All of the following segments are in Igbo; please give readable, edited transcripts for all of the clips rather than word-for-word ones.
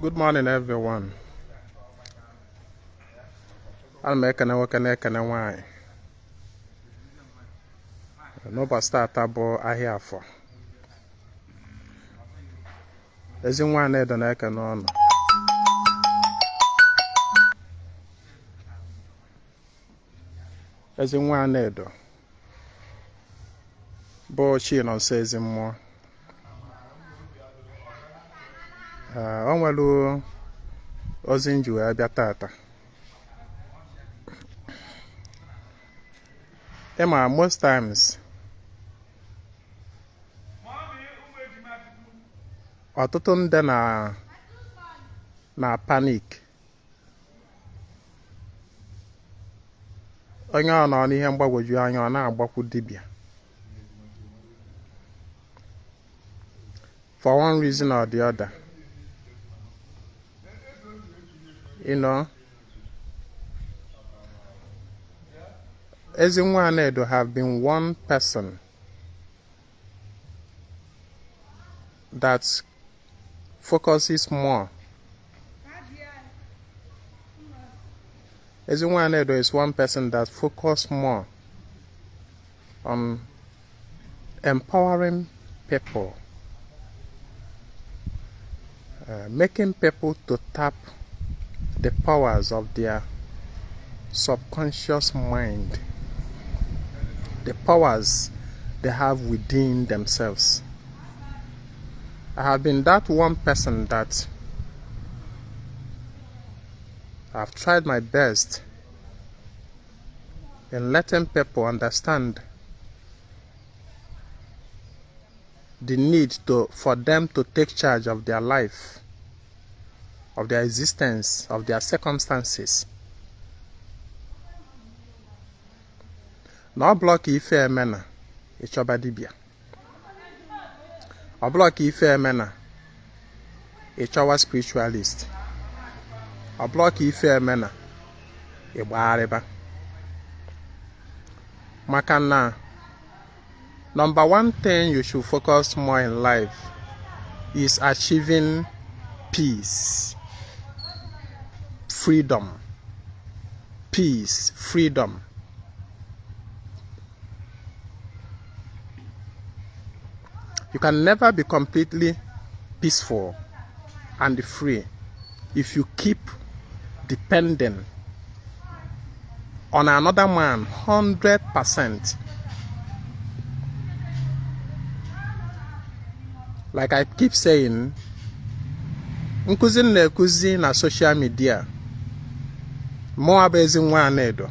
Good morning, everyone. I'll make an work and wine. No start abo ahịa afọ. Ezinwa Anaedo na-eke n'ọnụ. Ezinwa Anaedo bụ chi nọ nso ezi mmụọ. O nwere ozi nju abịa tata. Emma, most times ọtụtụ ndị na panic. Onye ọ nọ n'ihe mgbagwoju anya ọ na-agbakwu dibịa. For one reason or the other. You know, Ezinwa Anaedo have been one person that focuses more. Ezinwa Anaedo is one person that focuses more on empowering people, making people to tap the powers of their subconscious mind, the powers they have within themselves. I have been that one person that I've tried my best in letting people understand the need for them to take charge of their life, of their existence, of their circumstances. No block ife emena ịchọba dibịa. O block ife emena ịchọwa spiritualist. O block ife emena ịgbagharịba. Maka na number one thing you should focus more in life is achieving peace, freedom. Peace, freedom. You can never be completely peaceful and free if you keep depending on another man 100%. Like I keep saying, nkuzi na-ekuzi na social media mụọ bụ Ezinwa Anaedo.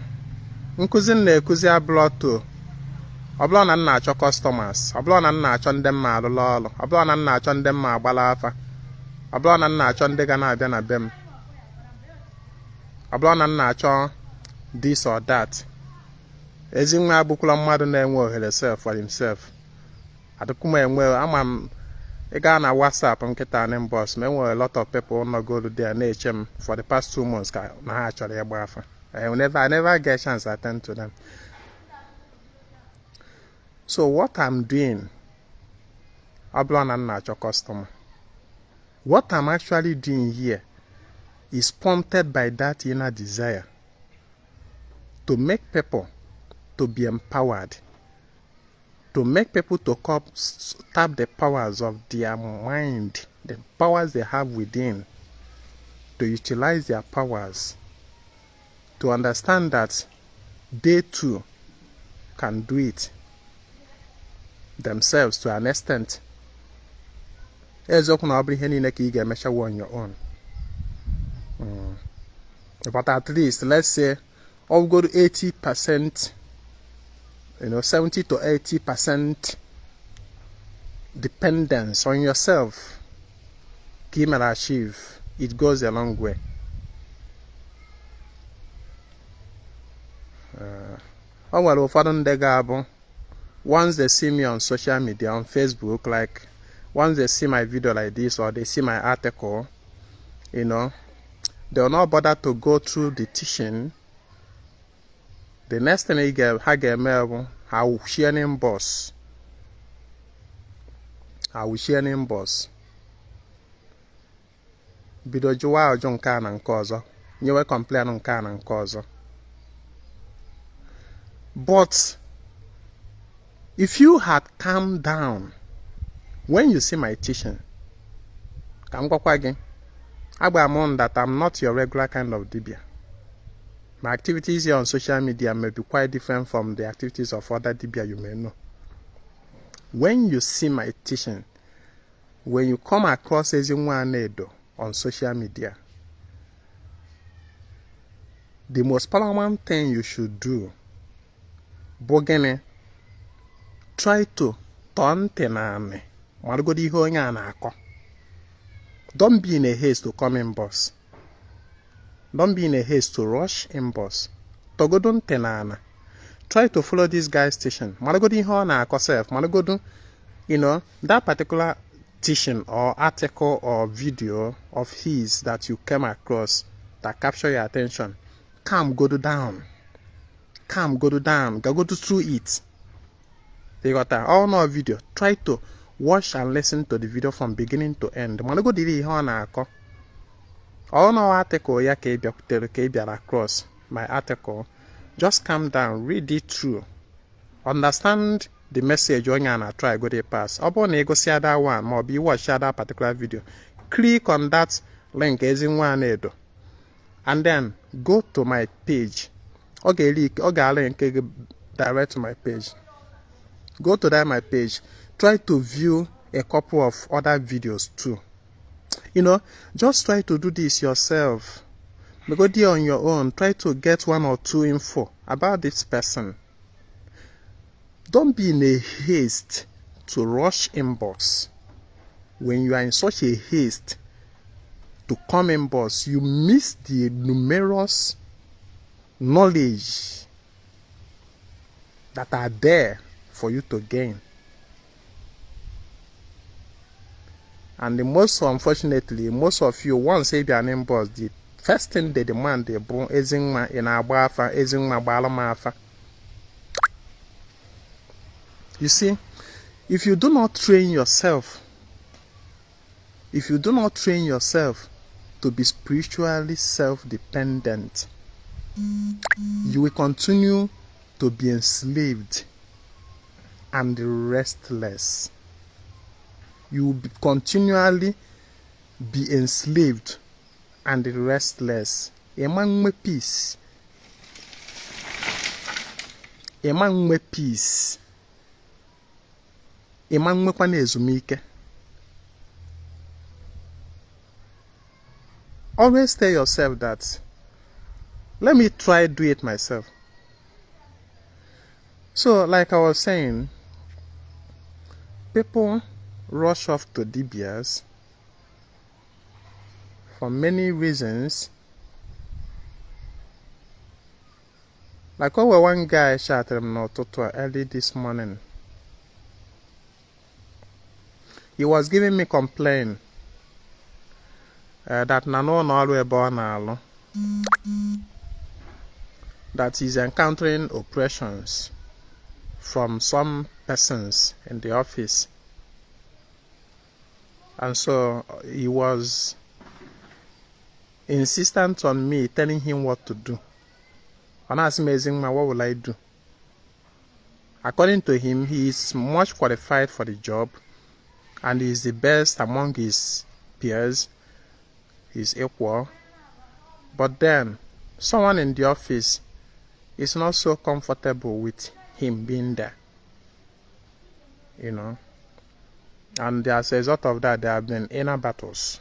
Nkuzi na-ekuzi abụlọtụ. Ọ bụrụ na m na-achọ customers, ọ bụrụ na m na-achọ ndị mma alụlụ ọrụ, ọ bụrụ na m na-achọ ndị mma agbala afa, ọ bụrụ na m na-achọ ndị ga na-abịa na be m, ọ bụrụ na m na-achọ this or that. Ezinwa abụkwala mmadụ na-enwe ohere self for himself. Adịkwa enwe ama m ị gaa na WhatsApp nkịta na inbox ma enwere a lot of people nọgolu there na-eche m for the past 2 months ka na ha chọrọ ịgba afa. I never get chance to attend to them. So what I'm doing, what I'm actually doing here is prompted by that inner desire to make people to be empowered, to make people to tap the powers of their mind, the powers they have within, to utilize their powers, to understand that they too can do it themselves to an extent. Ezoku na ọ bụrụ ihe niile ka ị ga-emechawa on your own. But at least, let's say, I'll go to 80%, 70 to 80% dependence on yourself. Keep and achieve. It goes a long way. Once they see me on social media, on Facebook, like once they see my video like this or they see my article, they'll not bother to go through the teaching. The next thing I will share an inbox. bido jụwa ajụ nke a na nke ọzọ, nyewe complain nke a na nke ọzọ. But if you had calmed down when you see my teaching, ka m gwakwa gị, agba m that I'm not your regular kind of dibia. My activities here on social media may be quite different from the activities of other dibia you may know. When you see my teaching, when you come across Ezinwa Anaedo on social media, the most paramount thing you should do, bogene, try to turn tenane. Don't be in a haste to come in, boss. Don't be in a haste to rush in, boss. Togodun tenana. Try to follow this guy's teaching. Malagodi hona yourself. Malagodu, that particular teaching or article or video of his that you came across that capture your attention. Come, go down. Come, go down. Go through it. You got that? All no video. Try to watch and listen to the video from beginning to end. Malagodi hona ako. All no article ya ke across my article. Just calm down, read it through. Understand the message when you try go dey pass. Upon you go see that one, or be watch that particular video. Click on that link, Ezinwa Anaedo, and then go to my page. Okay, link direct to my page. Go to that my page. Try to view a couple of other videos too. Just try to do this yourself. Go there on your own. Try to get 1 or 2 info about this person. Don't be in a haste to rush inbox. When you are in such a haste to come inbox, you miss the numerous knowledge that are there for you to gain. And unfortunately, most of you, once you be an inbox, the first thing they demand they bring Ezinwa in Abafa, Ezinwa Balamafa. You see, if you do not train yourself, to be spiritually self-dependent, you will continue to be enslaved and restless. You will continually be enslaved and restless. Among peace. Among peace. Among ezumike. Always tell yourself that, let me try do it myself. So, like I was saying, people rush off to DBS for many reasons. Like one guy shouted him early this morning. He was giving me complaint that that he's encountering oppressions from some persons in the office. And so he was insistent on me telling him what to do. And I asked him, what will I do? According to him, he is much qualified for the job and he is the best among his peers, his equal. But then, someone in the office is not so comfortable with him being there. And as a result of that, there have been inner battles.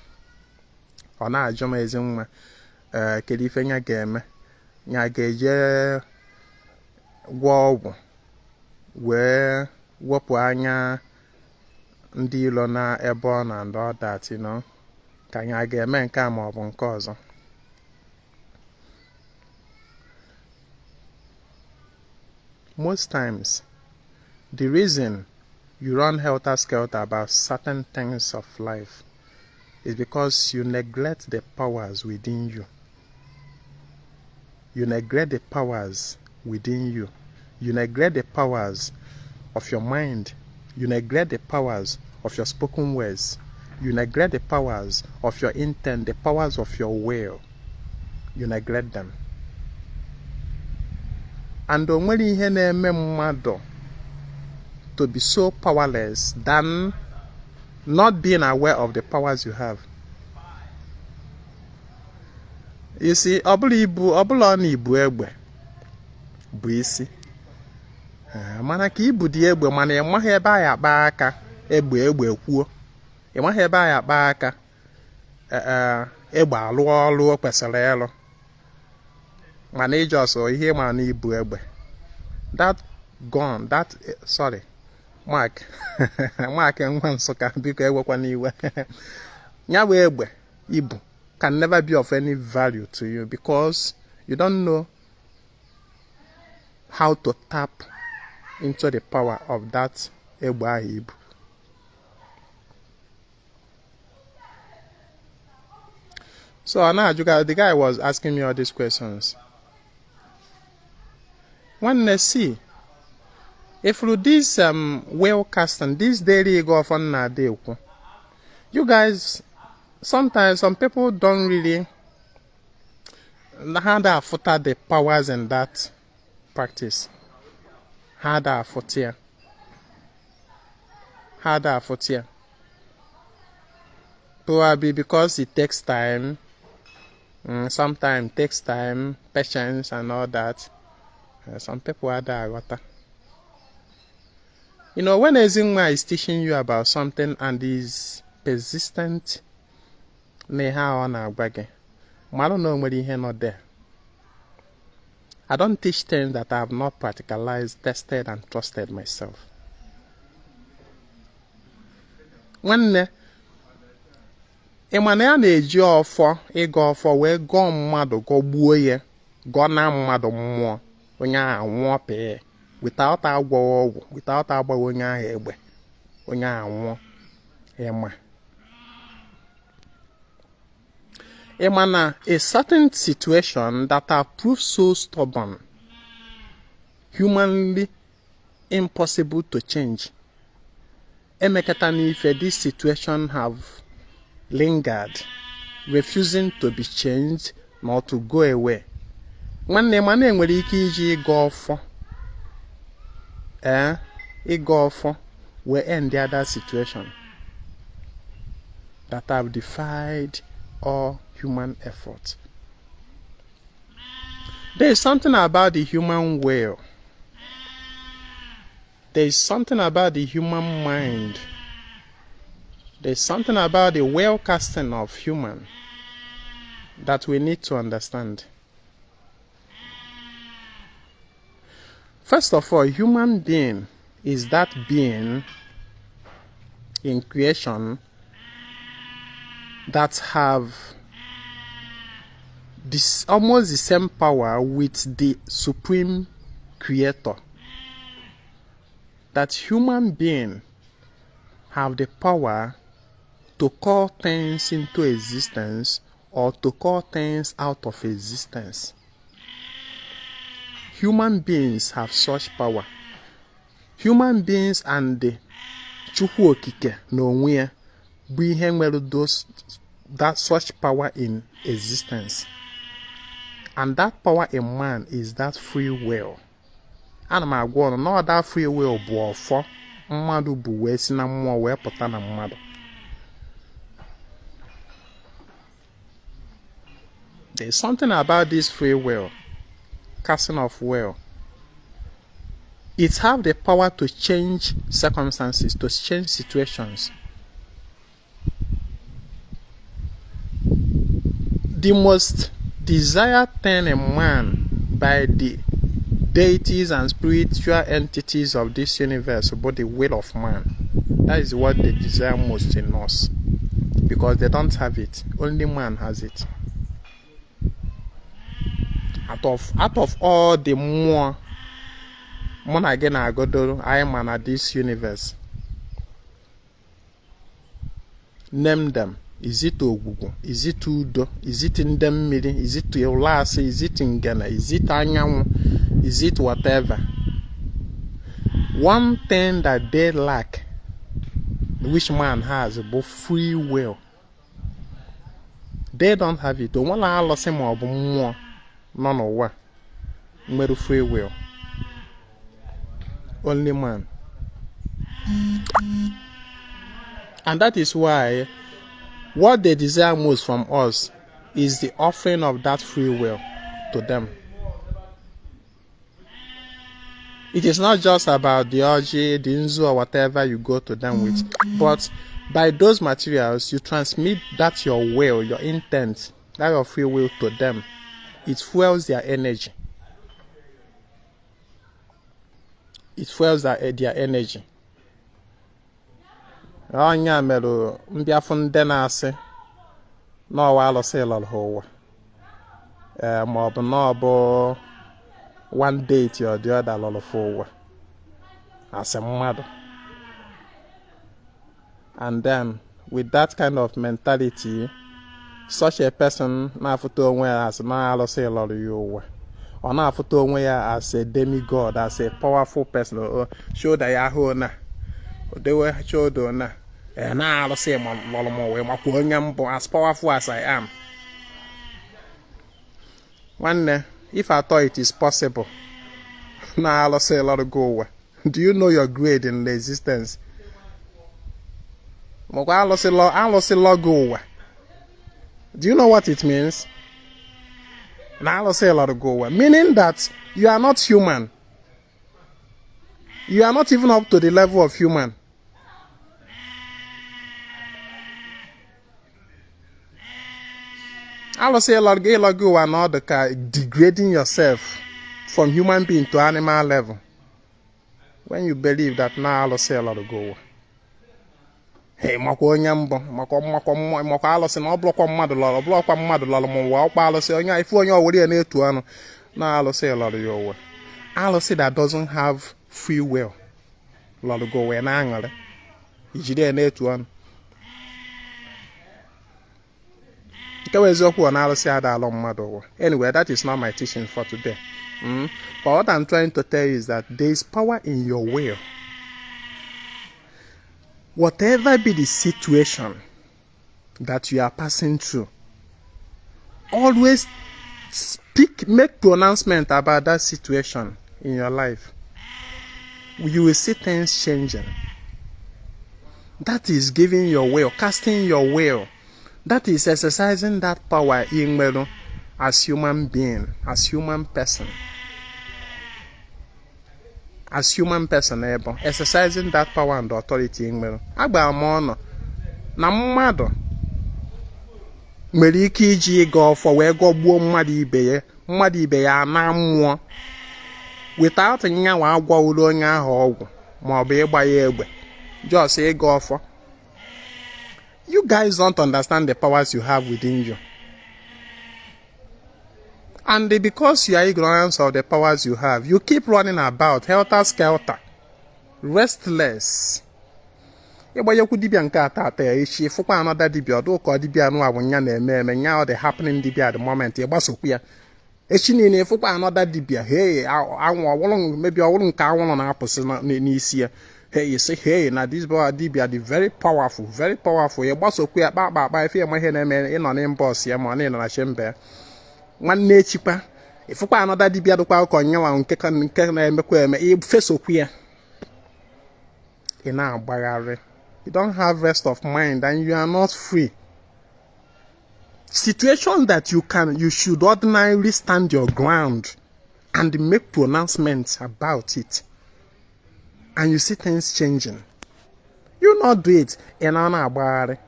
Ona ajoma Ezinwa kedife nya game nya geje gwo wee wepụ anya ndị ilo na ebe ọ na and all that, ka nya ga-eme nke a ma ọ bụ nke ọzọ. Most times, the reason you run helter-skelter about certain things of life is because you neglect the powers within you. You neglect the powers within you. You neglect the powers of your mind. You neglect the powers of your spoken words. You neglect the powers of your intent, the powers of your will. You neglect them. And onwere ihe na-eme mmadụ to be so powerless than not being aware of the powers you have. You see, ọbụla na ibu egbe bụ isi. Mana ka ibu dị egbe mana ị maghị ebe a akpa aka egbe kwuo. Ị maghị ebe a akpa aka egbe alụ ọlụ kwesịrị ịlụ. Mana ị just ihe ma na ibu egbe. Mark nwa Nsụka biko ewekwa n'iwe. Nyawe egbe ibu can never be of any value to you because you don't know how to tap into the power of that egbe ahụ ibu. So now the guy was asking me all these questions. When they see if through this well casting, this daily Ịgọ Ọfọ Anaedo, you guys, sometimes some people don't really how they foot the powers in that practice. How they foot here. Probably because it takes time. Sometimes it takes time, patience, and all that. Some people are there. You know, when Ezinwa is teaching you about something and is persistent, I don't know whether he not there. I don't teach things that I have not practicalized, tested, and trusted myself. When Ịmana na-eji ọfọ ịgọ ọfọ wee gọọ mmadụ gọgbuo ya gọọ na mmadụ mmụọ onye ahụ nwụọ pee without agwọ ọgwụ without agbawa onye ahụ egbe onye ahụ nwụọ ịmana a certain situation that have proved so stubborn, humanly impossible to change. Emekata n'ife this situation have lingered, refusing to be changed nor to go away. Nwanne mana enwere ike iji ịgọ ọfọ ịgọ ọfọ will end the other situation that have defied all human effort. There is something about the human will. There is something about the human mind. There's something about the well casting of human that we need to understand. First of all, human being is that being in creation that have this almost the same power with the supreme creator. That human being have the power to call things into existence or to call things out of existence. Human beings have such power. Human beings and the Chukwu Okike n'onwe ya bụ ihe nwere that such power in existence. And that power in man is that free will. Ana m agwa ọnụ na that free will bụ ọfọ mmadụ bụ wee si na mmụọ wee pụta na mmadụ. There's something about this free will, casting of will. It have the power to change circumstances, to change situations. The most desired thing in man by the deities and spiritual entities of this universe about the will of man. That is what they desire most in us. Because they don't have it. Only man has it. Out of all the more again I am at this universe. Name them. Is it Ogugu? Is it Udo? Is it Ndemmiri? Is it Eulasi? Is it Ngana? Is it Anyanwụ? Is it whatever? One thing that they lack which man has but free will. They don't have it. Don't want to lose him or more. None of what. Made free will. Only man. And that is why what they desire most from us is the offering of that free will to them. It is not just about the orgy, the inzu, or whatever you go to them with, but by those materials, you transmit that your will, your intent, that your free will to them. It fuels their energy. It fuels their energy. Onya melu mbiafu nde na-asị n'ọwa alụsị ịlọrọ ụwa maọbụ n'ọbụ one date or the other lọrọ ụwa as a mmadụ. And then with that kind of mentality, such a person na-afụta onwe ya as na-alụsị ịlọrọ ya ụwa, ọ na-afụta onwe ya as a demigod, as a powerful person. Shoulder ya hụ na odewe shoulder na I'll say, as powerful as I am. One day, if I thought it is possible, now I'll say a lot of go. Do you know your grade in the existence? I'll say go. Do you know what it means? Now I'll say a lot of go. Meaning that you are not human. You are not even up to the level of human. I will say a lot go and all the degrading yourself from human being to animal level. When you believe that now I will say a lot go. Hey, mako nyambo, mako I will say no block mmadụ lolo mo wa pa I will say onya ifu onya owori na etu anu. Now I will say a lot your I will say that doesn't have free will. Lolo go we na angale. Ijide na etu anu. Anyway, that is not my teaching for today. But what I'm trying to tell you is that there is power in your will. Whatever be the situation that you are passing through, always make pronouncement about that situation in your life. You will see things changing. That is giving your will, casting your will. That is exercising that power in Melo as human being, as human person. As human person, exercising that power and authority in Melo. Agba mono na mmadu nwere ike iji Ịgọ Ọfọ wee gọgbuo mmadụ ibe ya na mmụọ without nyanwa agwa ụlọ onye ahụ ọgwụ ma ọ bụ ịgba ya egbe. Just Ịgọ Ọfọ. You guys don't understand the powers you have within you. And because you are ignorant of the powers you have, you keep running about, helter-skelter, restless. If another dibia, do call dibia no now the happening dibia at the moment. Another dibia, hey, maybe I won't count on our person. Hey, you say, hey, now this boy Dibia are very powerful, very powerful. Your boss will quit by if you're my head in on him boss, your money in a chamber. One day cheaper. If you find another Dibia to call on you and make face so queer. In our barrier, you don't have rest of mind and you are not free. Situation that you should ordinarily stand your ground and make pronouncements about it. And you see things changing. You not do it in an hour.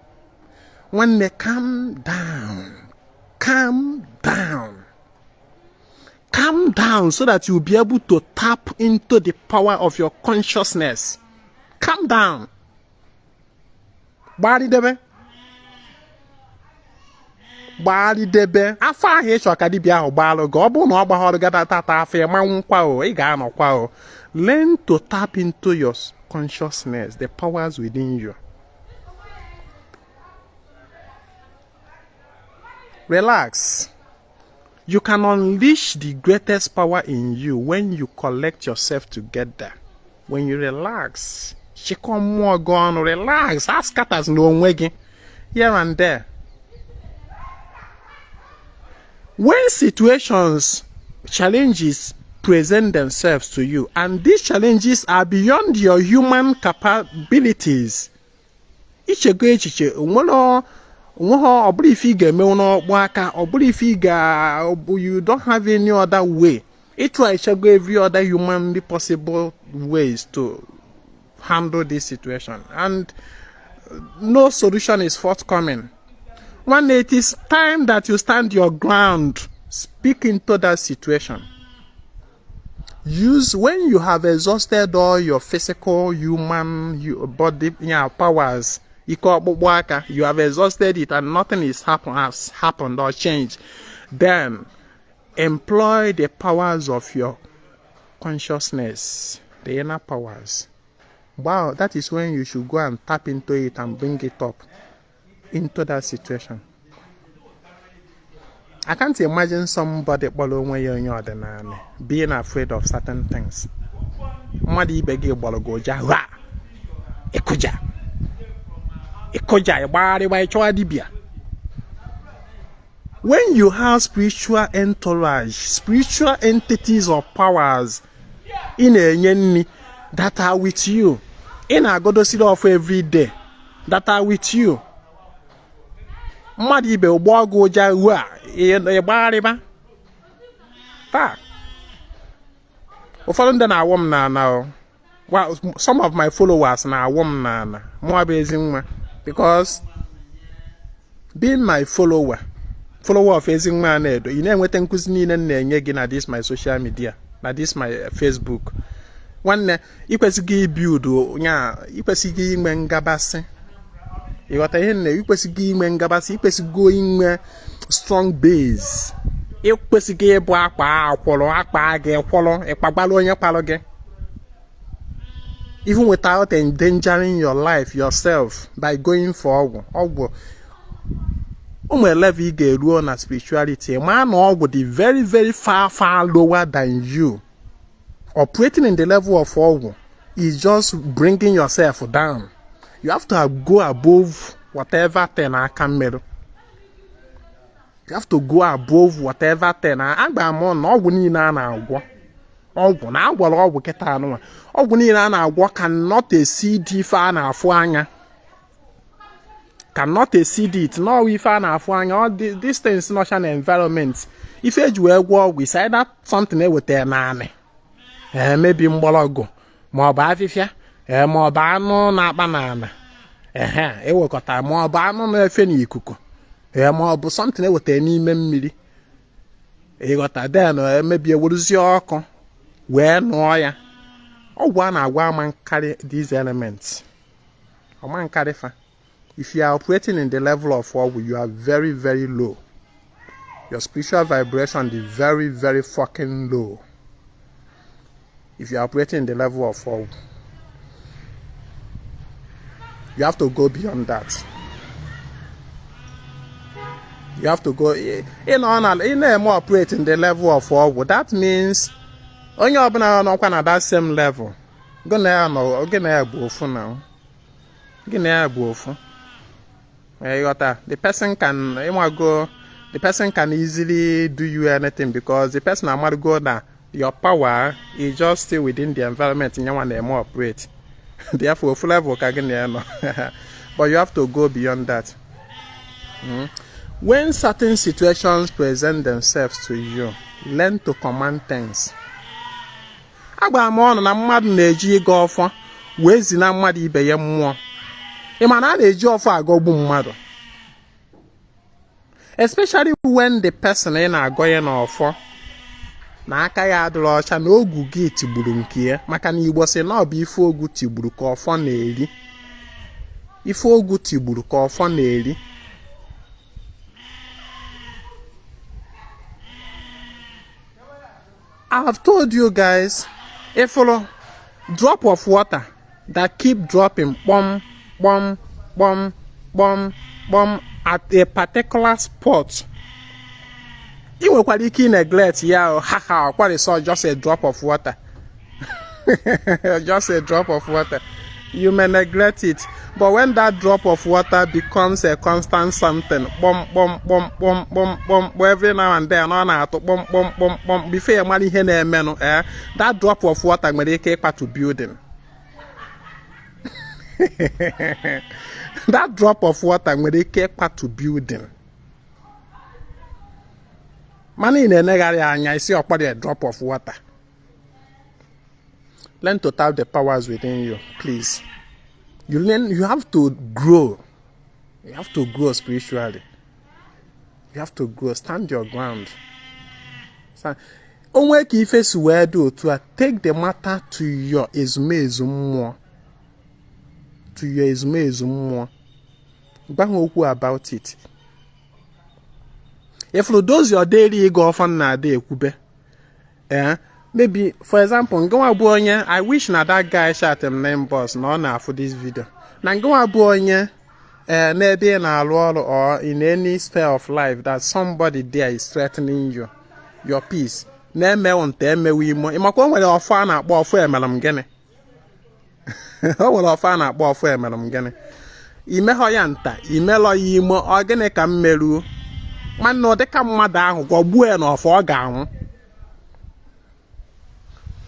When they calm down, calm down so that you'll be able to tap into the power of your consciousness. Calm down. Body debe. Afa he chokadibia obalo go obu no ogbahoro gata tata afa manwukwa o I ga anokwa o. Learn to tap into your consciousness, the powers within you. Relax. You can unleash the greatest power in you when you collect yourself together. When you relax, Chịkọ mmụọ gị ọnụ, relax, ha scatters n'onwe gị here and there. When situations, challenges present themselves to you, and these challenges are beyond your human capabilities, ichego echiche onwere ọ bụrụ ife ị ga-eme n'ọkpụ aka, ọ bụrụ ife ị ga, you don't have any other way. Try ichego every other humanly possible ways to handle this situation, and no solution is forthcoming. When it is time that you stand your ground, speak into that situation. Use when you have exhausted all your physical, human, body, powers. You have exhausted it and nothing has happened or changed. Then employ the powers of your consciousness, the inner powers. Wow, that is when you should go and tap into it and bring it up into that situation. I can't imagine somebody being afraid of certain things. When you have spiritual entourage, spiritual entities or powers in a that are with you, in a God of every day, that are with you, some of my followers now because being my follower of Ezinwa Anaedo, you know what I'm this my social media, this my Facebook. One you build you got a going strong base. You even without endangering your life yourself by going forward. Level get on spirituality. Man would be very, very far lower than you. Operating in the level of all is just bringing yourself down. You have to go above whatever thing I can meddle. You have to go above whatever thing I cannot exceed if I cannot exceed it. No, if all these things not an environment. If you were we say that something with their name. Maybe mbologo. More bafifia. More bano na banana. Ewo kota more bano na feni ikuku. More something with any memory. Got then maybe a woodsy where no ya. Oh, one man carry these elements. A man carry. If you are operating in the level of all, you are very, very low. Your spiritual vibration is very, very fucking low. If you are operating in the level of all, you have to go beyond that. You have to go in more operate in the level of all. That means on your that same level. The person can easily do you anything because the person might go that your power is just still within the environment in your more operate. Therefore, full level but you have to go beyond that. When certain situations present themselves to you, learn to command things. Ịgọ Ọfọ wee zina mmadụ ibe ya mmụọ. Ịmana na-eji ọfọ agọgbu mmadụ. Especially when the person na-agọ ya n'ọfọ na aka ya adịrọ ọcha na ogu gị tigburu nke ya maka na Igbo sị na ọ bụ ife ogu tigburu ka ọfọ na-eri. Ife ogu tigburu ka ọfọ na-eri. I have told you guys, if a drop of water that keep dropping bomb at a particular spot, you will quality neglect what is all just a drop of water. Just a drop of water. You may neglect it, but when that drop of water becomes a constant something, bum, bum, bum, bum, bum, bum, every now and then, on a bum, bum, bum, bum, before you marry that drop of water may take part to building. That drop of water may take part to building. Money in a negative, I see a drop of water. Learn to tap the powers within you, please. You have to grow. You have to grow spiritually. You have to grow. Stand your ground. Onwe ki ife suwe do to take the matter to your ezumezu. To your ezumezu. Gbanwe about it. If you do your daily Ịgọ Ọfọ na de ekube, maybe, for example, I wish na that guy shot him name boss no for this video. Maybe in a role or in any sphere of life that somebody there is threatening you, your peace. Name on them we mo. Imakon wele ofa na akpo ofo emelum gene. O wele ofa na akpo ofo emelum gene. Ime ho ya nta, ime lo yimo ogene ka mmeru. Man no de ka mmadu ahu gogbu e na ofo ọ ga-anwụ.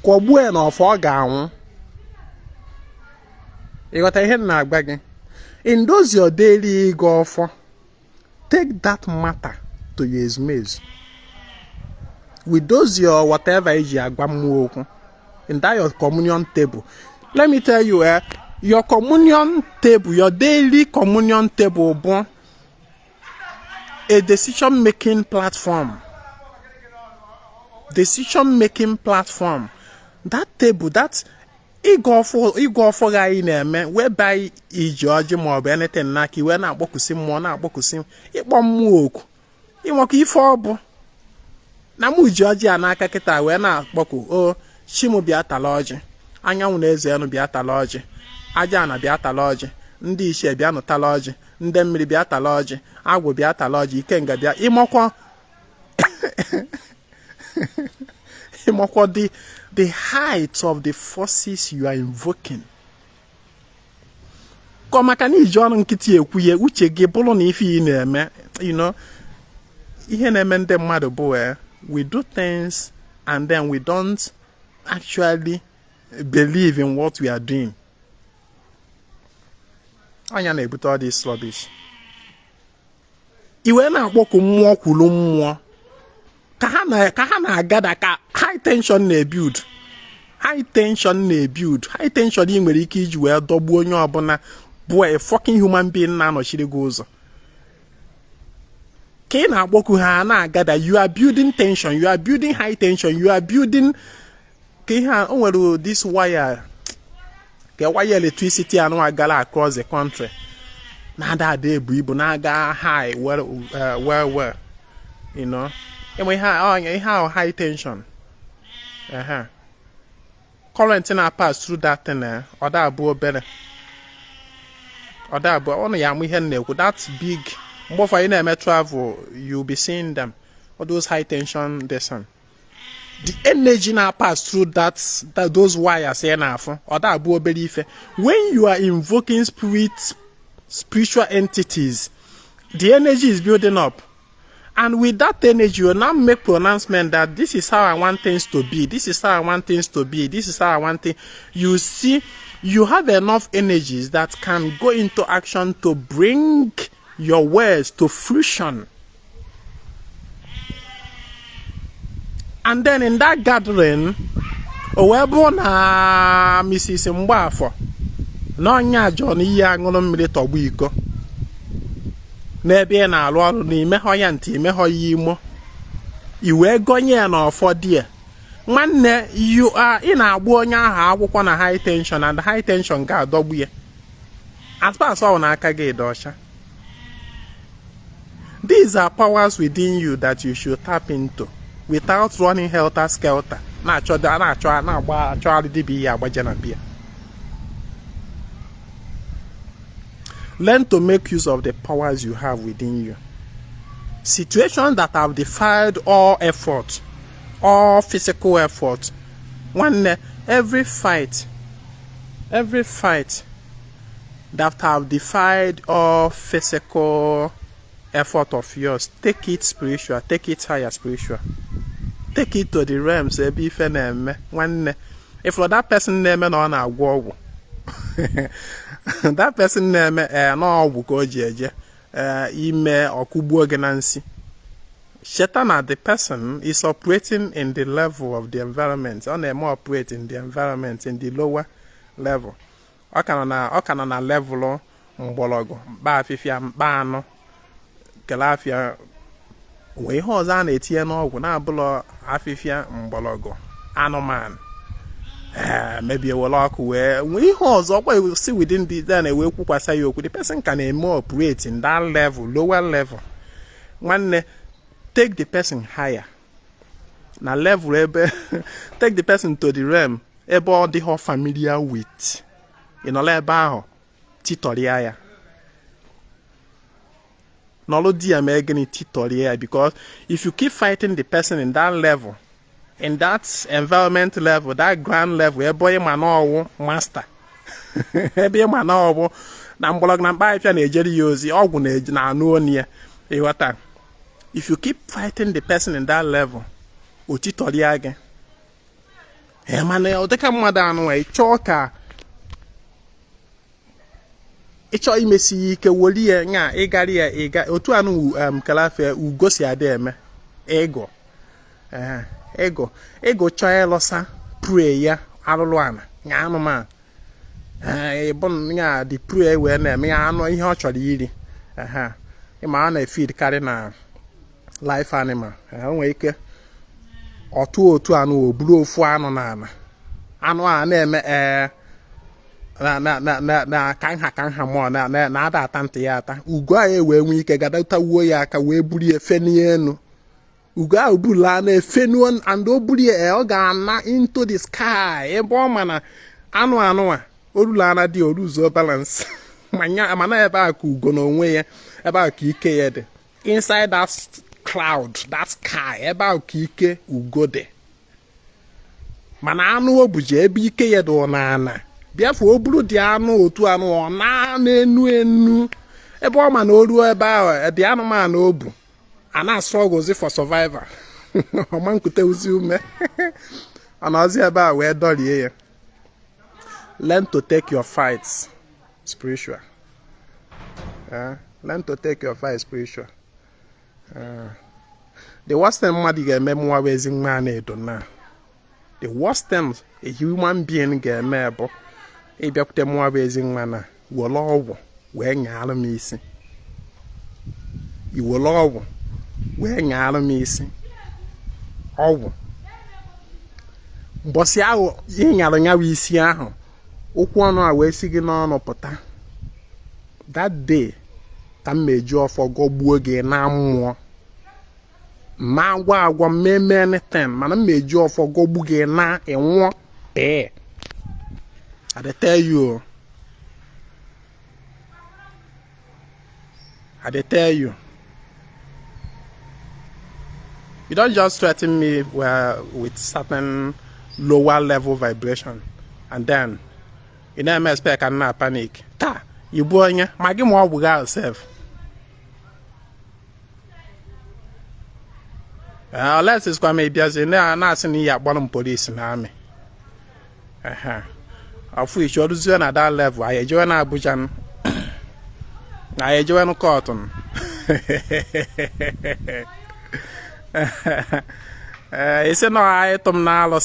Kwọgbu e na ofo ọ ga-anwụ. Ịghọta ihe na agba gị. In those your daily Ịgọ Ọfọ, take that matter to your ezumezu. With those your whatever iji agba mmụọ okwu, in that your communion table. Let me tell you, your communion table, your daily communion table, bon, a decision-making platform. Decision-making platform. That table, that Ịgọ Ọfọ guy na-eme whereby iji ma ọ bụ anything na ka iwe na-akpọkusi mmụọ na-akpọkusi ịkpọ mmụọ oku ịnwekọ ife ọ bụ na mụ ji ọjị a n'aka kịta wee na-akpọku o chimu bịa tala ọjị anyanwụ na eze enu bịa tala ọjị aja na bịa tala ọjị ndị ichie bịa nụtala ọjị ndị mmiri bịa tala ọjị agwụ bịa tala ọjị ikenga bịa ịmọkwọ the height of the forces you are invoking. Komaka ni iji ọnụ nkịtị ekwuye uche gị bụrụ na ife ị na-eme, you know, ihe na-eme ndị mmadụ bụ we do things and then we don't actually believe in what we are doing. Anya na-ebute all this rubbish. Iwe na-akpọku mmụọ kwulu mmụọ. Ka ha na-agada ka high tension na-ebuild. High tension na-ebuild. High tension ị nwere ike iji wee dọgbuo onye ọbụla bụ a fucking human being na-anọchiri gị ụzọ. Ka ị na-akpọku ha na-agada, you are building tension, you are building high tension, you are building ka ihe a o nwere this wire ka wire electricity anụ agala across the country. Na-ada ebu ibu na-aga high well, you know. Enwe ihe high tension. Current na pass through that thing ọ da abụọ obere. Ọ da abụọ ọ na ya amụ ihe na-ekwu that's big. Mgbe ụfọdụ ị na-eme travel you'll be seeing them. All those high tension descent. The energy na pass through those wires here na afọ ọ da abụọ obere ife. When you are invoking spiritual entities, the energy is building up. And with that energy, you now make pronouncement that this is how I want things to be. This is how I want things to be. This is how I want things. You see, you have enough energies that can go into action to bring your words to fruition. And then in that gathering, owebo na Mrs. Mgbafọ, no nya John iya ngolo mmiri tọgbu iko. N'ebe na-alụ ọrụ n'ime ho ya ntị ime ho ya imo iwe gonye na ọfọdụ nwanne you are ị na-agba onye ahụ akwụkwọ na high tension and high tension ga-adọgbu ya as far as ọ na-aka gị dị ọcha. These are powers within you that you should tap into without running helter skelter na-achọ dibia ya agbaje na bia. Learn to make use of the powers you have within you. Situations that have defied all effort, all physical effort. Every fight that have defied all physical effort of yours. Take it spiritual, take it higher spiritual. Take it to the realms. If for that person name on a war, that person name no go jeje ime okubu genansi. Shaitan at the person is operating in the level of the environment. On a more operate in the environment in the lower level. Okana na level mbologo. Ba afifia mbano. Kelafia we hoza na etie na ogwu na abulo afifia mbologo. Anoman. Maybe a walk where we hozo we see within the then we kwukwasa yoku. The person can more operate in that level, lower level. One take the person higher. Na level take the person to the realm all the whole familiar with. You know le ba titoria. No dia megani titoria because if you keep fighting the person in that level, in that environment level, that ground level, boy man master. Ebe man na mbolog na ba ifia na ejeri yozi ogwu na anu onia. If you keep fighting the person in that level, otitoria again. Man, o deka mmada anu choka. Icho imesi ike wolie nya igari ya otu anu kalafe ugosi ade eme ego. Ego choye losa pray ya alulu ana nya anu ma. Bon nya the pray we na me anu ihe o choro yiri. Ima na feed carry na life animal. Onwe ike otu anu oburu ofu anu na ana. Anu a na-eme na kanha mo na ada atante ya ata. Ugo a we nwe ike gadata wuo ya aka we buri efeni enu. Ugo a obula na efenu and oburi o ga na into the sky. Ebo mana anu a orula na di oruzo balance. Mana ebe a ka ugo na onwe ya ebe a ka ike ya dị. Inside that cloud, that sky, ebe a ka ike ugo dị. Mana anu obuje ebe ike ya dị na ana. Biafọ oburu dị anu otu anu ọ na enu ebe ọ ma na oru ebe ahụ dị anụmanụ obu a na-struggle for survival. Ọma nkute uzi ume anazi ebe a wee dorie ya. Learn to take your fights spiritual. Learn to take your fights spiritual. The worst thing mmadụ ga-eme mwa bụ Ezinwa Anaedo na. The worst thing a human being ga-eme bụ ịbịakwute mwa bụ Ezinwa na were ọgwụ wee nyaara m isi. Iwere ọgwụ wee nyaara m isi. Ọgwụ. Mbọsị ahụ ịnyara nyawa isi ahụ okwu ọnụ a wee si gị n'ọnụ pụta. That day ka m meji ọfọ gọgbuo gị na mmụọ. Ma agwa mmemme anything mana m meji ọfọ gọgbu gị na enwụọ pee. I dey tell you. You don't just threaten me with certain lower level vibration and then you never expect I not panic. Ta, you boy, my game more with yourself. Unless it's going to be as in there, I'm not seeing you bottom police in the army. Of which you're doing at that level. I join Abujan. I join Cotton. It's no item now.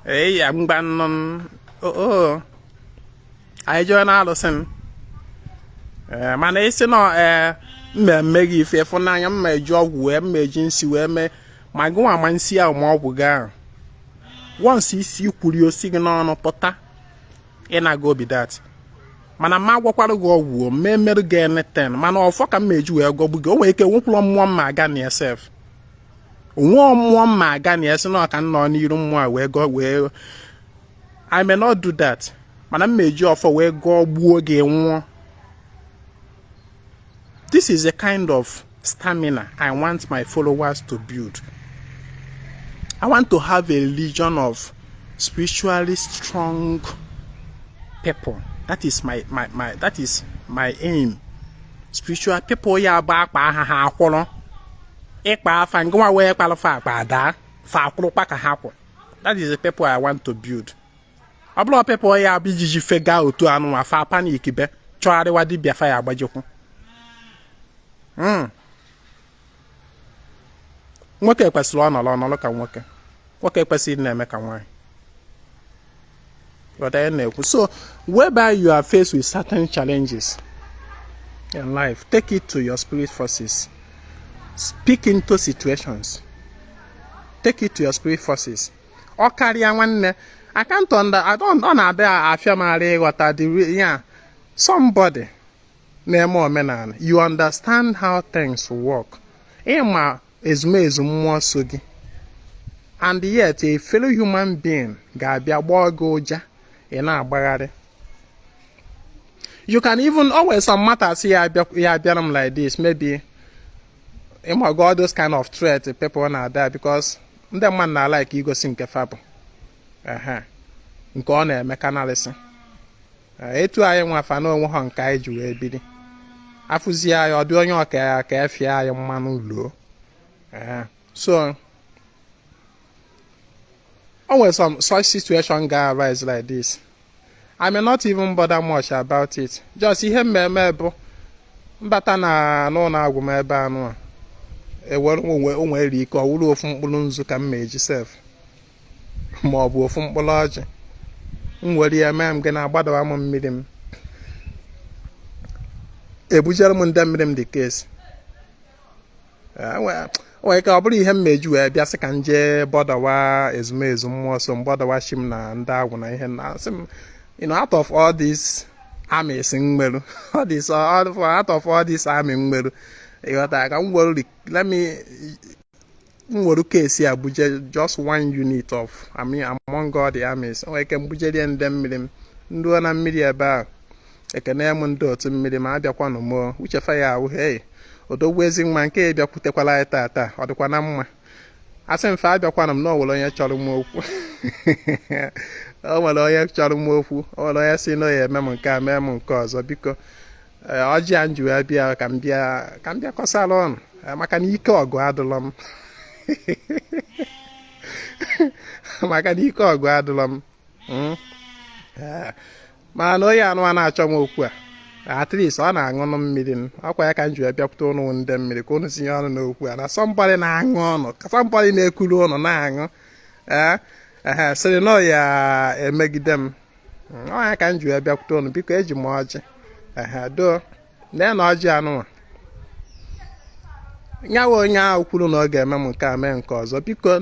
Hey, I'm bannon. Oh, I join Allison. Man, it's no Meggy for now. I'm my job where emergency where my go on man see how more will go. Once he see you signal on pota, and I go be that. Man, I'm not what to go woo, me again at 10. Man, or fuck a made you go wake a whoop one my gun yourself. One my gun, yes, no, I can not need more where go where I may not do that. Man, I made you offer where go woo again. This is a kind of stamina I want my followers to build. I want to have a legion of spiritually strong people That is my aim. Spiritual people ya ba pa ha akworo. Ekpa fa ngwa we ekpa fa ada fa akworo pa ka ha. That is the people I want to build. Ablo people ya bi jiji fega otu anu afa panic be. Choare wadi bia fa ya agbajekwu. Nwoke kwesịrị ọnọlọ ka nwoke. Nwoke kwesịrị na-eme ka nwaanyị. So, whereby you are faced with certain challenges in life, take it to your spirit forces. Speak into situations. Take it to your spirit forces. Or carry one. I don't affirm somebody you understand how things work. And yet a fellow human being you can even always some matters here like this. Maybe God, those kind of threats people are there because the man na like ego sink fabo. Nke ọ na-eme kanalisi. Etu anyị nwafa na onwe ha nke anyị ji wee biri. Afụzi anyị ọ dị onye ọka ka efie anyị mmanụ luo. So always some such situation guy arise like this. I may not even bother much about it. Just ihe mmemme bụ mbata na n'ụlọ agwụ m ebe anụ a. Onwe eri ike ọ wụrụ ofu mkpụrụ nzu ka m meji sef. Ma ọ bụ ofu mkpụrụ ọjị. M were ya mee m gị na-agbadawa m mmiri m. Ebujere m ndị mmiri m dị kesi. Onwe ka ọ bụrụ ihe mmeju wee bịa sị ka m jee bọdawa ezumezu mmụọ so mbọdawa shim na ndị agwụ na ihe na asị m, out of all these armies nwere out of all these army nwere ịghọta ka m were kesi Abuja just one unit of among all the armies. Onwe ka m bujere ndị mmiri m ndị ọ na mmiri ebe a ekene m ndị otu mmiri ma abịakwa n'ụmụ uchefa ya ahụ hey odogwu ezi nwa nke bịakwutekwala anyị tata ọ dịkwa na mma asị mfe abịakwana m na o nwere onye chọrọ m okwu o nwere onye chọrọ m okwu o nwere onye si na ya eme m nke a mee m nke ọzọ biko ọjị a nji wee bịa ka m bịa kọsara ọnụ maka na ike ọgụ adụlọ m maka na ike ọgụ adụlọ m mana na onye anụ a na-achọ m okwu a at least ọ na-aṅụ mmiri m ọkwa ya ka m ji bịakwute ụnụ ndị mmiri ka ụnụ tinye ọnụ n'okwu a na somebody na-aṅụ ọnụ somebody na-ekuru ụnụ na-aṅụ sịrị na ọ ya emegide m ọ ya ka m ji bịakwute ụnụ biko eji m ọjị do lee na ọjị anụnwa nyawa onye ahụ kwuru na ọ ga-eme m nke a mee nke ọzọ biko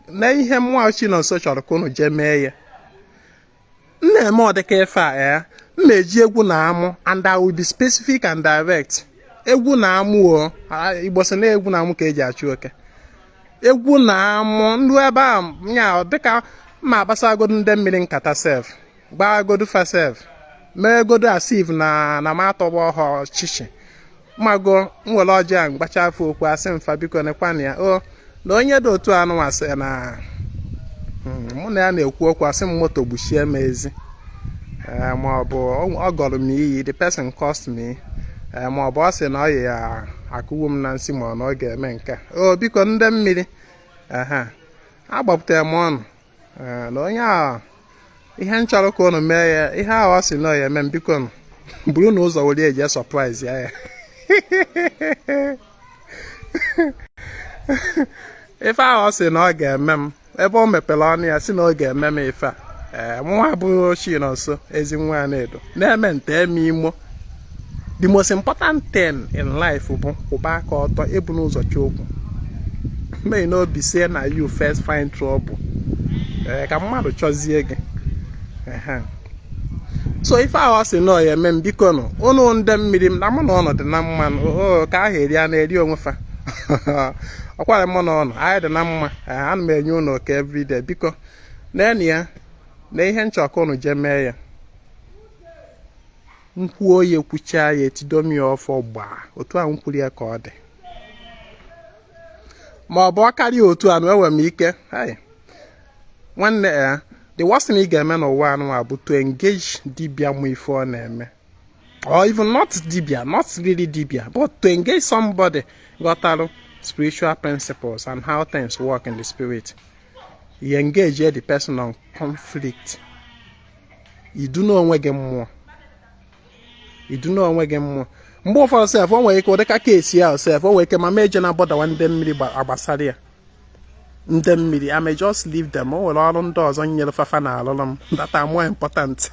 lee ihe mmụọ Chinonso chọrọ ka ụnụ jee mee ya m na-eme ọ dịka ife a m na-eji egwu na amụ and I will be specific and direct. Egwu na amụ Igbo sị na egwu na amụ ka eji achụ oke. Egwu na amụ ndị ebe a nya dịka ma agbasagodo ndị mmiri nkata sef gbaagodo fa sef mee godo asive na matọgba ọhọ chichi mago nwere ọjị a mgbacha afọ okwu asị mfa biko nekwana ya na onye dị otu anụ asị na mụ na ya na-ekwu okwu asị m moto gbuchie m ezi ma ọ bụ ọ gọrọ m iyi the person cost me ma ọ bụ ọ sị na ọ ya akụwo m na nsị ma ọ na ọ ga-eme nke biko ndị mmiri agbapụtara m ọnụ na onye ahụ ihe m chọrọ ka unu mee ya ihe ahụ ọ sị na ọ ya eme m biko buru na ụzọ were eji surprise ya ife ahụ ọ sị na ọ ga-eme m ebe o mepere ọnụ ya sị na ọ ga-eme m ife a nwa bụ Chinonso Ezinwa Anaedo na-eme nte eme imo. The most important thing in life bụ kwụba aka ọtọ ebu n'ụzọ chokwu may no be say na you first find trouble ka mmadụ chọzie gị so ife ahụ ọ sị na ọ ya eme m biko nụ ụnụ ndị mmiri m na mụ na ọnọdụ na mmanụ ka ahụ eri a na-eri onwe fa ọkwara mụ na ọnụ anyị dị na mma ana m enye ụnụ oke everyday biko nenu ya na ihe nchọka ụnụ jee mee ya nkwuo ya ekwucha ya etidomi ọfọ gbaa otu a nkwuri ya ka ọ dị ma ọ bụ ọkarịa otu a na enwe m ike nwanne the worst thing you get men or one but to engage dibia for name. Or even not dibia, not really dibia, but to engage somebody got spiritual principles and how things work in the spirit. You engage the person on conflict. You do not want to get more. You do not want to get more. More for yourself, one way you can case yourself, one way you can manage and about the 1 million abasaria. I may just leave them all on doors on your fafana that are more important.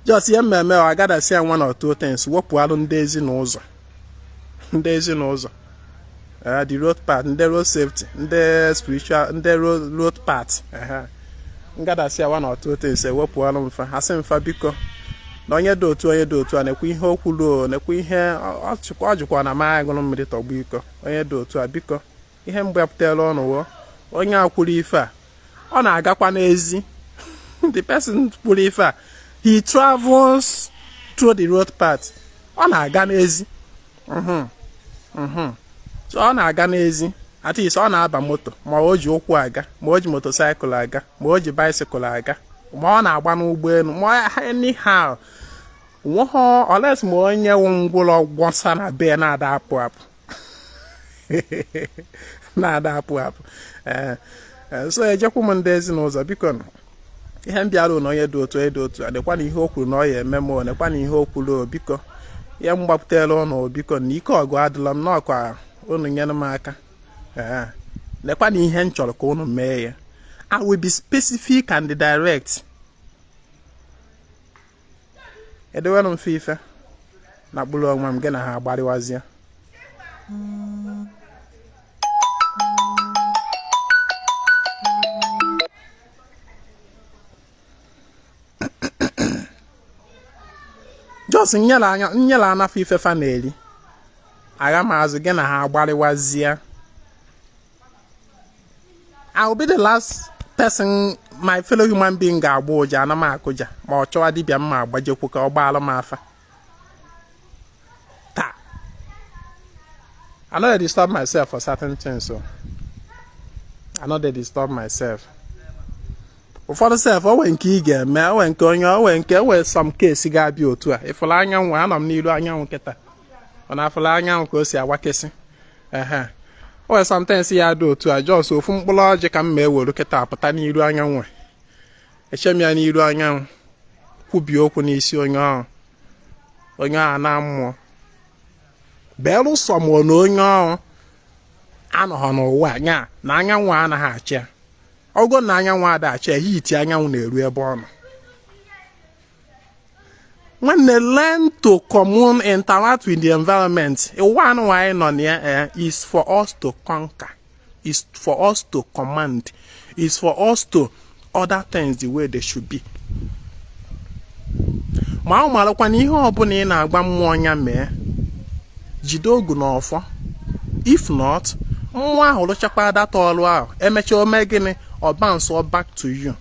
Just here, I gotta say 1 or 2 things. What on days in Oza? Days in Oza. The road path, the road safety, the spiritual, the road path. Gotta say 1 or 2 things. What on for Hassan Fabico. No, you do to and a queen hope and a queen hair or Chukwajuan, a mag on minute or bico. Or you do to a bico. You have wept there on or your pulifa. On a gapanese. The person pulifa. He travels through the road path. On a ganese. So on a ganese. At least on a motor. Moji okwaga. Moji motorcycle aga. Moji bicycle aga. More na more anyhow. Unless more will once and a bear not up. Not up. So a Jacoman days knows a beacon. He can be alone, no, you do to a do and the one he hope will know a memo and the one he hope will beacon. Young Baptel or beacon Nico Guadalam no only Yanamaka. The one he hench or mayor. I will be specific and direct. I don't want to FIFA. Not below I'm gonna have body was here. Just in yellow na FIFA fanelli. I am as again have body was here. I'll be the last person my fellow human being ga boja na makoja ma ochowa dibia mma agbajekwu ka ogbalo mafa ta I know I disturb myself for certain things so I know they disturb myself for the self o nke I ga eme o nke onye o nke we some case ga bi otu a ifula anyanwu anọ m n'iru anyanwu keta ona afula anyanwu ka o si awakesi or sometimes ya do to a just so from logic and me will look at up at any anyan. A chemian iru anyan who be open is on your anamo. Bello someone no yon. Anohono wanya, Nanya one a hatcher. I'll go Nanya one that chair, he tianyan real born. When they learn to commune interact with the environment, one way on here is for us to conquer, is for us to command, is for us to order things the way they should be. Ma ụmụalụkwa na ihe ọbụla ị na-agba mmụọ nya mee jide ogu n'ọfọ. If not, mmụọ ahụ lụchakwa data ọlụ ahụ emecha ome gịnị ọ bounce back to you.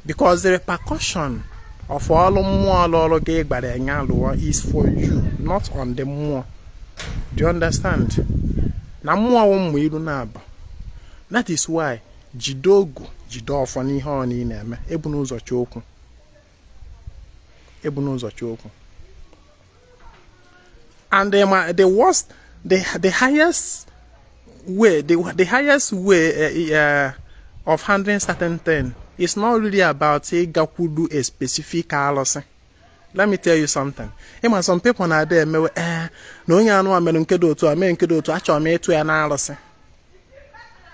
Because the repercussion of all more is for you, not on the more. Do you understand? Na more that is why jidogu jidofu ni ho ni na-eme ebunu ụzọ chokwu. Ebunu ụzọ chokwu. And the worst, the highest way, the highest way of handling certain things. It's not really about a gakudu a specific alose. Let me tell you something. Some people are there no ya men kedo to a men kedo to actually me to an alose.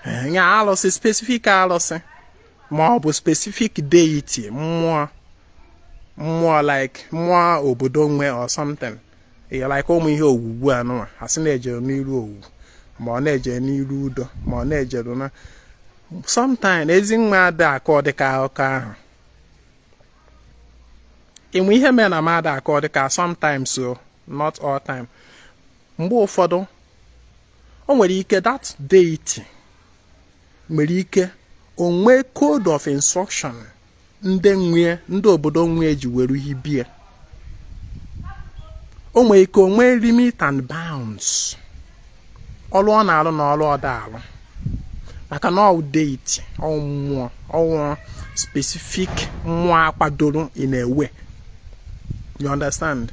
Alose specific alose. More specific deity, more like more obodongwe or something. You like me here no as an age ni ru more neje ni rudo more neje do na. Sometimes Ezinwa Anaedo the car. In we hear men amada the car sometimes so not all time. Mbo fodo o nwere ike that deity nwere ike onwe code of instruction ndị obodo nwe ji were hibie. O nwere ike onwe limit and bounds. Ọlụ ọ na-alụ na ọlụ ọ da alụ. maka na ọ deity ọ mmụọ ọ specific mmụọ akwadoro in a way. You understand?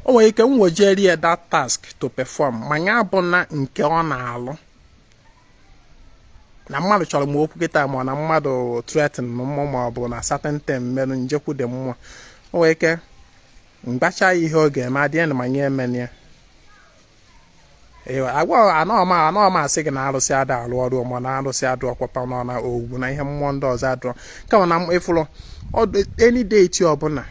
O nwere ike nwejeri that task to perform manya bụ na nke ọ na-alụ na mmadụ chọrọ m okwu kịta ma na mmadụ threaten mmụọ ma ọ bụ na certain time merụ njekwu dị mmụọ. O nwere ike mgbacha ihe ọ ga-eme adịghị na manya emene ya anọ ma asị gị na arụsị ada alụ ọrụ ma na arụsị adụ ọkwapa nọ na ogwu na ihe mmụọ ndị ọzọ adụrọ kama na ịfụrụ any deity ọbụla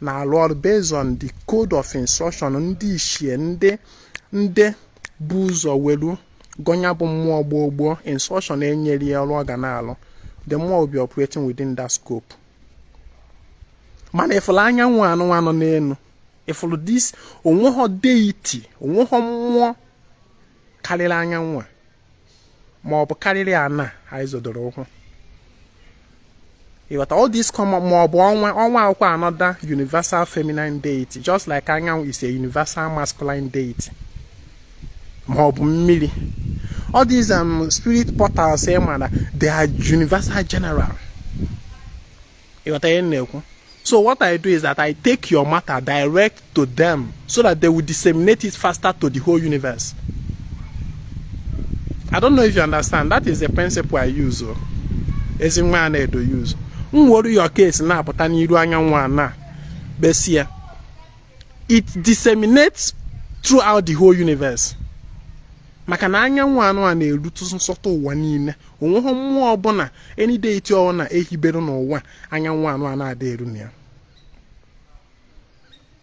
na-alụ ọrụ based on the code of instruction ndị ichie ndị bụ ụzọ welu gonya bụ mmụọ gboo instruction enyere ya ọrụ ọ ga na-alụ. The mmụọ will be operating within that scope. Mana ịfụrụ anyanwụ anụ n'elu ịfụrụ this onweghọ deity onweghọ mmụọ karịrị anyanwụ ma ọ bụ karịrị ana anyị zodoro ụkwụ. All this come ma ọ bụ ọnwa akwụkwọ another universal feminine deity just like anyanwụ is a universal masculine deity ma ọ bụ mmiri. All these spirit portals they are universal general. So what I do is that I take your matter direct to them so that they will disseminate it faster to the whole universe. I don't know if you understand. That is the principle I use. Ezinwa Anaedo use. Worry your case now, but I need one Besia. It disseminates throughout the whole universe. Maka na anyanwụ anụ na-erutu nsọtụ ụwa niile onweghị mmụọ ọbụla any deity ọ na ehibere n'ụwa anyanwụ anụ na-ada eru na ya.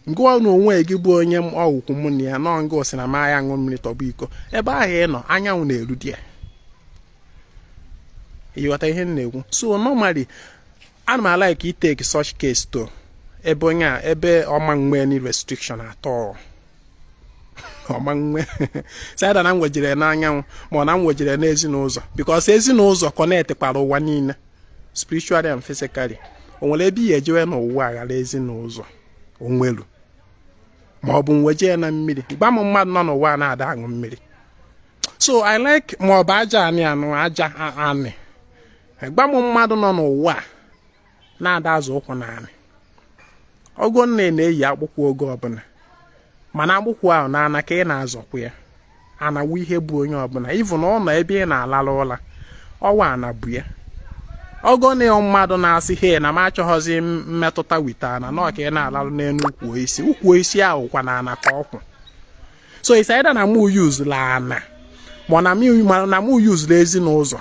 Ngụọ na onwe gị bụ onye ọwụkwụ mụ na ya nọ ngụ osi na ma ya ṅụ mmiri tọgbọ iko ebe ahụ ị nọ anyanwụ na-eru di ya. Ịghọta ihe m na-ekwu? So normally ana m like take such case to ebe onye a ebe ọma nwe any restriction at all. Said na nwejere n'anyanwụ ma na nwejere n'ezinụzọ because ezinụzọ connect kwara ụwa niile spiritually and physically. O nwere ebe ihe ejewe n'ụwa aghara ezinụzọ onwelu ma ọ bụ nweje na mmiri gba m mmadụ nọ n'ụwa na-ada aṅụ mmiri. So I like ma ọ bụ aja anị anụ aja anị gba m mmadụ nọ n'ụwa na-ada azụ ụkwụ na anị. Ogo nne na-eyi akpụkpọ ogo ọbụla mana agbụkwụ ahụ na ana ka ị na-azọkwa ya anawu ihe bụ onye ọbụla even ọ nọ ebe ị na-alala ụla ọwa ana bụ ya. Ogo na mmadụ na-asị he na m achọghọzi mmetụta wita ana nọ ka ị na-alalụ n'elu ukwu isi ahụ kwa na ana ka ọkwụ. So it's either na mụ use la ana ma na mụ use la ezinụzọ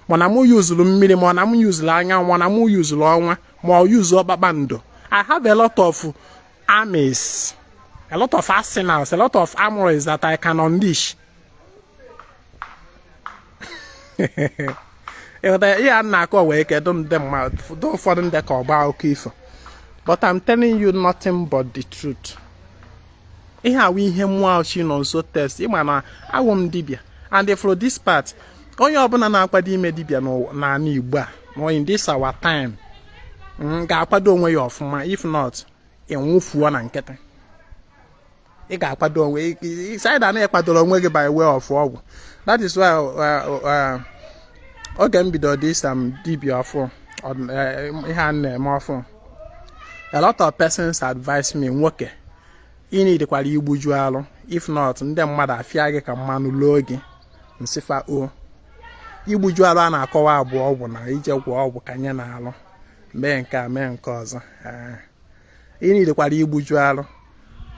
ma na mụ use mmiri ma na mụ use la anyanwụ ma na mụ use ọnwa ma ọ use ọkpakpando. I have a lot of armies, a lot of arsenals, a lot of armories that I can unleash. But I'm telling you nothing but the truth. And for this part, in this our time, if not, by way of war. That is why this dibia a lot of persons advise me nwoke you need kwali igbuju if not ndị mmadụ afia gị ka mmanụ logi nsifa o igbuju a na-akọwa abụọ ọgwụ na ije gwọ ọgwụ ka nye na alụ mee nke a mee nke ọzọ you need kwali igbuju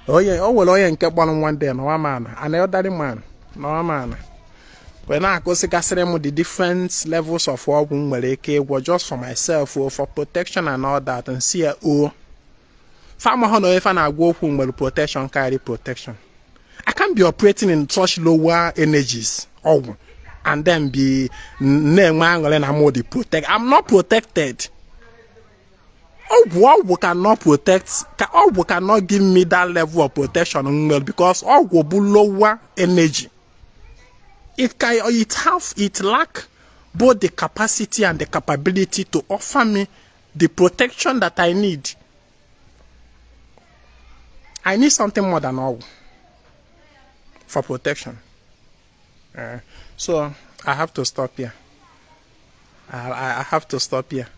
onye o nwere onye nke kpọrọ one day no man an elderly man no man when I go see the different levels of work just for myself or for protection and all that and see farmer if I go home protection carry protection. I can't be operating in such lower energies and then be protect. I'm not protected. We cannot protect. We cannot give me that level of protection because all will be lower energy. It lack both the capacity and the capability to offer me the protection that I need. I need something more than all for protection. So I have to stop here. I have to stop here.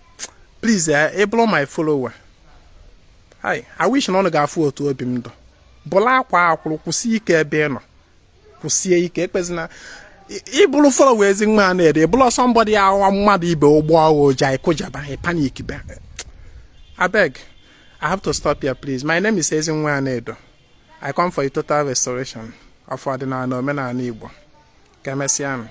Please, able my follower. Hi, I wish none got food to open the Bola kwụsị ike ebe nọ. Kwụsie ike ekpezina. Ibulu follow Ezinwa Anaedo. Ibulu somebody awa mmadụ ibe ụgbọ agha jai kujaba panic be. I beg. I have to stop here, please. My name is Ezinwa Anaedo. I come for a total restoration of ordinary omenala Igbo. Ka emesịa.